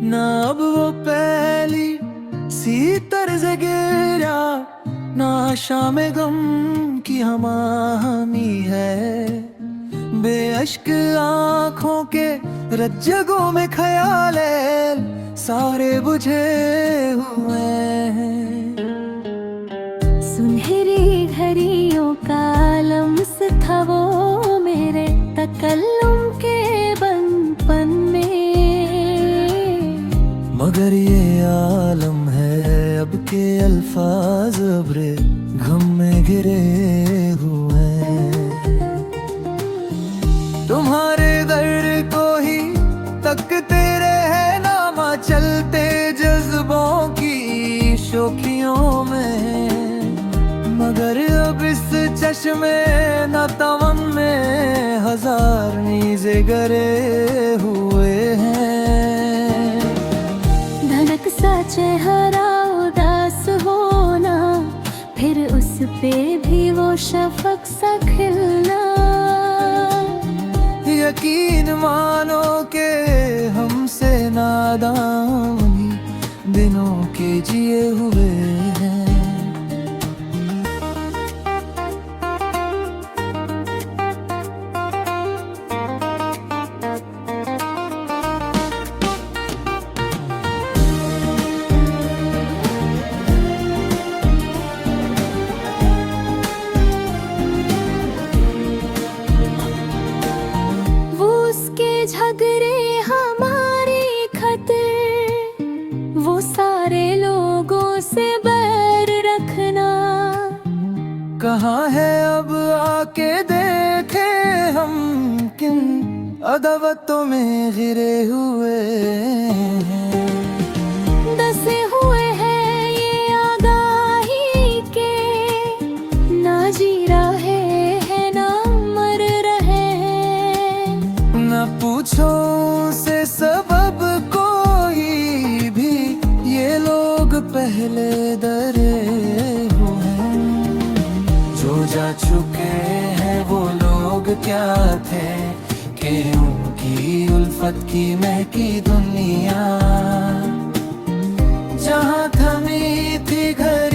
ना अब वो पहली सी तर्ज गिरा, ना शाम गम की हमामी है। बेअश्क आँखों के रज्जगों में ख्याले सारे बुझे हुए हैं। सुनहरी घड़ियों का लम्स था वो मेरे तकल्लुम के बंपन में, मगर ये आलम है अब के अल्फाज अब्रे गम में घिरे हुए हैं। तुम्हारे दर को ही तकते रहे नामा चलते जज्बों की शोखियों में, मगर अब इस चश्मे न तमन में हजार नीज़े गरे हुए हैं। धनक सा चेहरा उदास होना, फिर उस पे भी वो शफक सा खिलना। यकीन मानो के हमसे नादान दिनों के जिए हुए हैं। झगड़े हमारी खतर, वो सारे लोगों से बैर रखना। कहाँ है अब आके देखे हम किन अदावतों में घिरे हुए हैं। दसे हुए हैं ये आगाही के, ना जी रहे हैं ना मर रहे हैं। न पूछो से सबब कोई भी, ये लोग पहले डरे हुए हैं। जो जा चुके हैं वो लोग क्या थे कि उनकी उल्फत की महकी दुनिया, जहाँ थमी थी घर